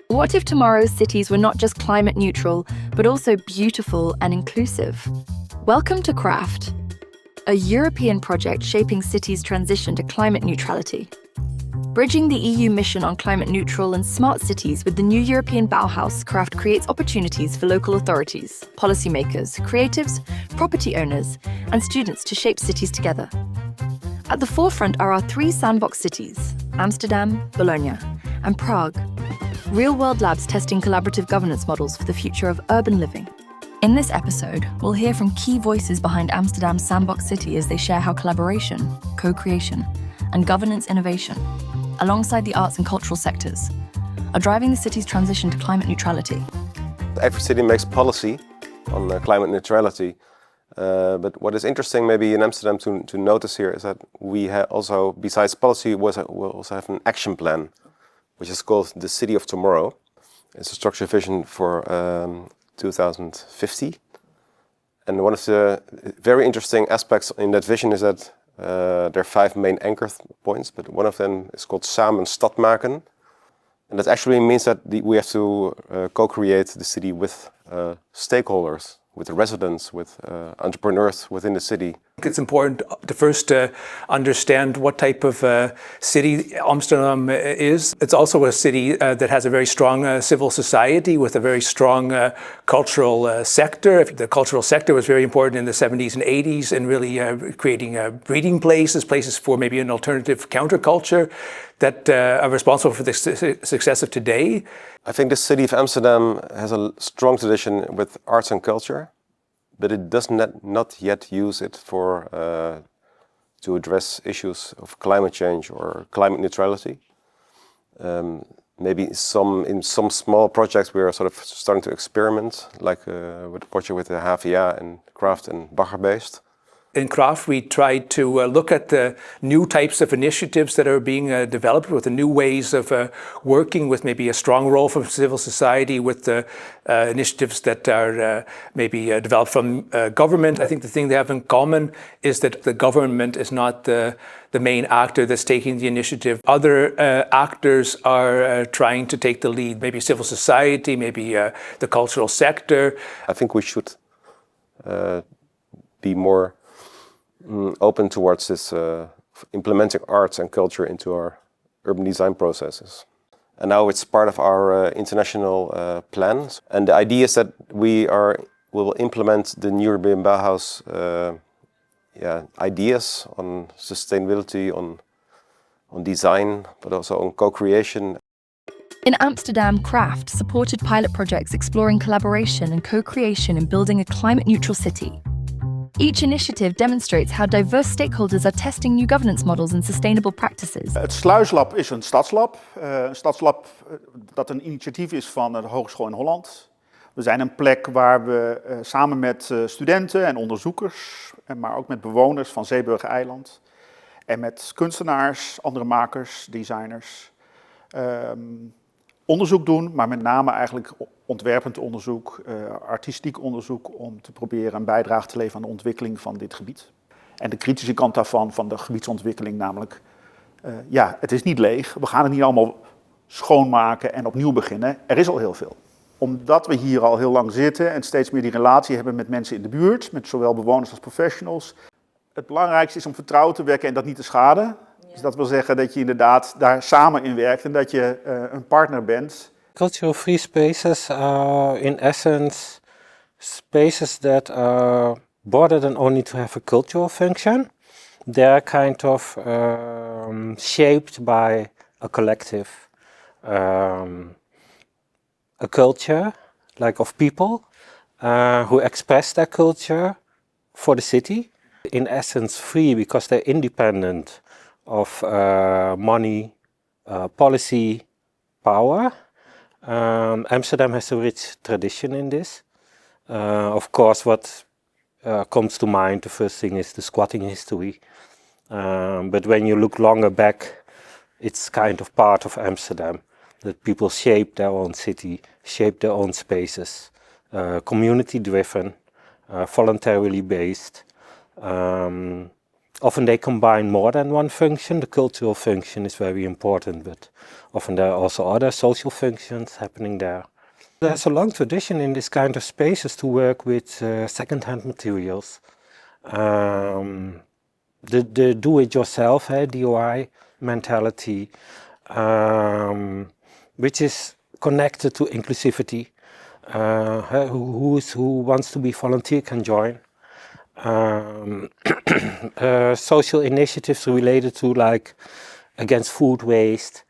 What if tomorrow's cities were not just climate neutral, but also beautiful and inclusive? Welcome to CrAFt, a European project shaping cities' transition to climate neutrality. Bridging the EU mission on climate neutral and smart cities with the new European Bauhaus, CrAFt creates opportunities for local authorities, policymakers, creatives, property owners, and students to shape cities together. At the forefront are our 3 sandbox cities, Amsterdam, Bologna, and Prague, real-world labs testing collaborative governance models for the future of urban living. In this episode, we'll hear from key voices behind Amsterdam's Sandbox City as they share how collaboration, co-creation, and governance innovation, alongside the arts and cultural sectors, are driving the city's transition to climate neutrality. Every city makes policy on climate neutrality, but what is interesting maybe in Amsterdam to notice here is that we also, besides policy, we'll also have an action plan, which is called the City of Tomorrow. It's a structured vision for 2050. And one of the very interesting aspects in that vision is that there are 5 main anchor points, but one of them is called Samen Stad maken. And that actually means that we have to co-create the city with stakeholders, with the residents, with entrepreneurs within the city. It's important to first understand what type of city Amsterdam is. It's also a city that has a very strong civil society with a very strong cultural sector. The cultural sector was very important in the 70s and 80s in really creating breeding places for maybe an alternative counterculture that are responsible for the success of today. I think the city of Amsterdam has a strong tradition with arts and culture, but it does not yet use it to address issues of climate change or climate neutrality. Maybe in some small projects we are sort of starting to experiment, like with the project with the HVA and CrAFt and Bagger-based. In CrAFt, we tried to look at the new types of initiatives that are being developed with the new ways of working with maybe a strong role from civil society with the initiatives that are maybe developed from government. I think the thing they have in common is that the government is not the main actor that's taking the initiative. Other actors are trying to take the lead, maybe civil society, maybe the cultural sector. I think we should be more open towards this implementing arts and culture into our urban design processes. And now it's part of our international plans. And the idea is that we will implement the new European Bauhaus ideas on sustainability, on design, but also on co-creation. In Amsterdam, CrAFt supported pilot projects exploring collaboration and co-creation in building a climate-neutral city. Each initiative demonstrates how diverse stakeholders are testing new governance models and sustainable practices. Het Sluislab is een stadslab. Een stadslab dat een initiatief is van de Hogeschool in Holland. We zijn een plek waar we samen met studenten en onderzoekers, maar ook met bewoners van Zeeburg-eiland en met kunstenaars, andere makers, designers, onderzoek doen, maar met name eigenlijk ontwerpend onderzoek, artistiek onderzoek, om te proberen een bijdrage te leveren aan de ontwikkeling van dit gebied. En de kritische kant daarvan, van de gebiedsontwikkeling, namelijk, het is niet leeg. We gaan het niet allemaal schoonmaken en opnieuw beginnen. Er is al heel veel. Omdat we hier al heel lang zitten en steeds meer die relatie hebben met mensen in de buurt, met zowel bewoners als professionals. Het belangrijkste is om vertrouwen te wekken en dat niet te schaden. Dus dat wil zeggen dat je inderdaad daar samen in werkt en dat je een partner bent. Cultural free spaces are in essence spaces that are broader than only to have a cultural function. They're kind of shaped by a collective, a culture like of people who express their culture for the city. In essence free because they're independent of money, policy, power. Amsterdam has a rich tradition in this. Of course, what comes to mind, the first thing is the squatting history. But when you look longer back, it's kind of part of Amsterdam, that people shape their own city, shape their own spaces, community-driven, voluntarily based. Often they combine more than one function. The cultural function is very important, but often there are also other social functions happening there. There's a long tradition in this kind of spaces to work with second-hand materials. The do-it-yourself, DIY mentality, which is connected to inclusivity. Who wants to be volunteer can join. Social initiatives related to like against food waste,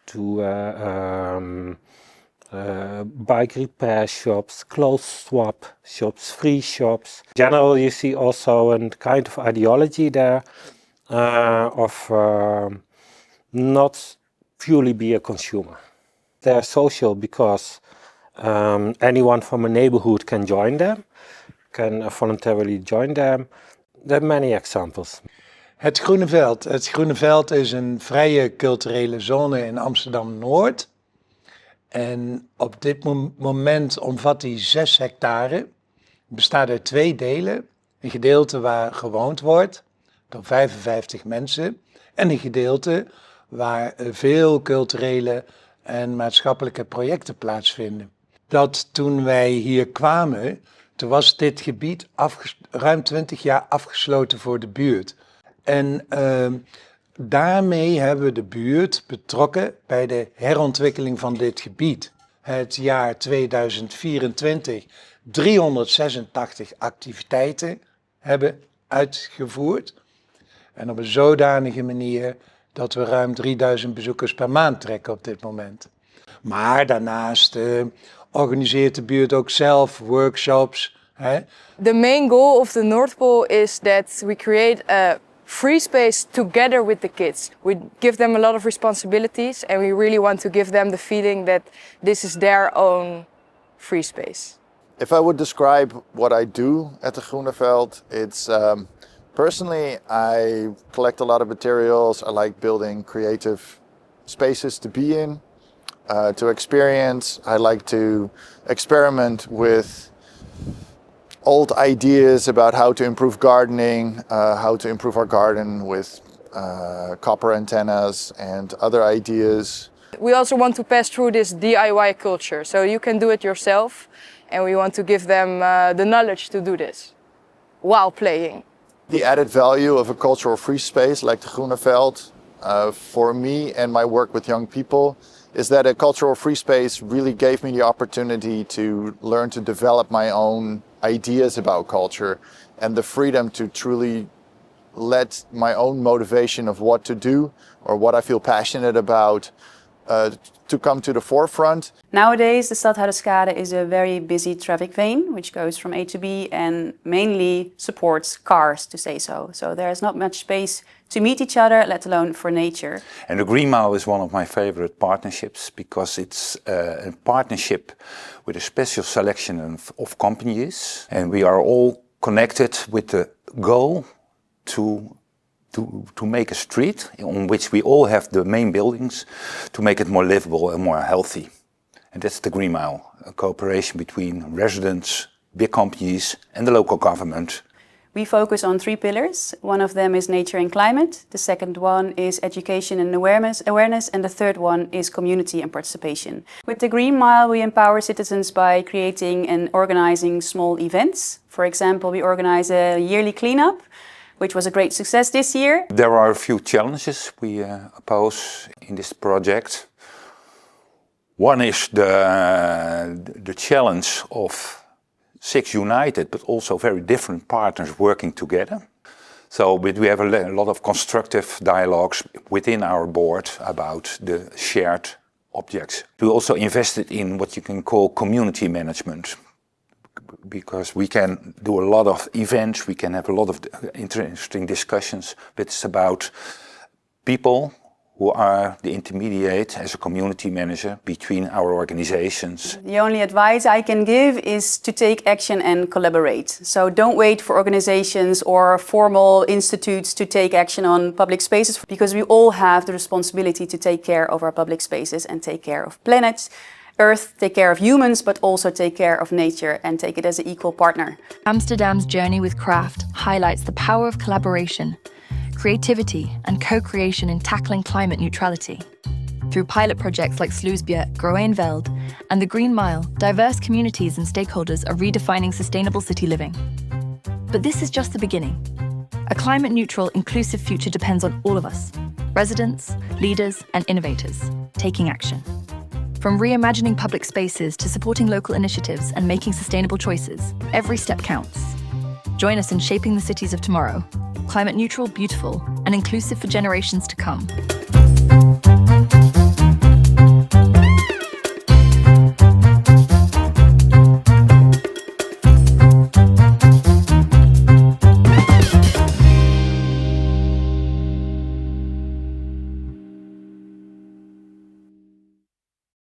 to bike repair shops, clothes swap shops, free shops. In general, you see also a kind of ideology there of not purely be a consumer. They're social because anyone from a neighborhood can join them, can voluntarily join them. There are many examples. Het Groene Veld. Het Groene Veld is een vrije culturele zone in Amsterdam-Noord. En op dit moment omvat die 6 hectare. Bestaat uit 2 delen. Een gedeelte waar gewoond wordt door 55 mensen. En een gedeelte waar veel culturele en maatschappelijke projecten plaatsvinden. Dat toen wij hier kwamen, toen was dit gebied ruim 20 jaar afgesloten voor de buurt. En daarmee hebben we de buurt betrokken bij de herontwikkeling van dit gebied. Het jaar 2024 386 activiteiten hebben uitgevoerd. En op een zodanige manier dat we ruim 3000 bezoekers per maand trekken op dit moment. Maar daarnaast organiseert de buurt ook zelf workshops. The main goal of the North Pole is that we create a free space together with the kids. We give them a lot of responsibilities and we really want to give them the feeling that this is their own free space. If I would describe what I do at the Groene Veld, it's personally I collect a lot of materials. I like building creative spaces to be in, to experience. I like to experiment with old ideas about how to improve gardening, how to improve our garden with copper antennas and other ideas. We also want to pass through this DIY culture, so you can do it yourself, and we want to give them the knowledge to do this while playing. The added value of a cultural free space like the Groene Veld, for me and my work with young people, is that a cultural free space really gave me the opportunity to learn to develop my own ideas about culture and the freedom to truly let my own motivation of what to do or what I feel passionate about to come to the forefront. Nowadays, the Stadhouderskade is a very busy traffic vein, which goes from A to B and mainly supports cars, to say so. So there is not much space to meet each other, let alone for nature. And the Green Mile is one of my favorite partnerships because it's a partnership with a special selection of companies. And we are all connected with the goal to make a street on which we all have the main buildings to make it more livable and more healthy. And that's the Green Mile, a cooperation between residents, big companies and the local government. We focus on 3 pillars. One of them is nature and climate. The second one is education and awareness. And the third one is community and participation. With the Green Mile, we empower citizens by creating and organizing small events. For example, we organize a yearly cleanup, which was a great success this year. There are a few challenges we oppose in this project. One is the challenge of 6 united but also very different partners working together. So we have a lot of constructive dialogues within our board about the shared objects. We also invested in what you can call community management, because we can do a lot of events, we can have a lot of interesting discussions, but it's about people who are the intermediate as a community manager between our organizations. The only advice I can give is to take action and collaborate. So don't wait for organizations or formal institutes to take action on public spaces, because we all have the responsibility to take care of our public spaces and take care of planet, Earth, take care of humans, but also take care of nature and take it as an equal partner. Amsterdam's journey with CrAFt highlights the power of collaboration. creativity and co-creation in tackling climate neutrality. Through pilot projects like Sluisbjerg, Groenveld, and the Green Mile, diverse communities and stakeholders are redefining sustainable city living. But this is just the beginning. A climate-neutral, inclusive future depends on all of us, residents, leaders, and innovators, taking action. From reimagining public spaces to supporting local initiatives and making sustainable choices, every step counts. Join us in shaping the cities of tomorrow, climate-neutral, beautiful, and inclusive for generations to come.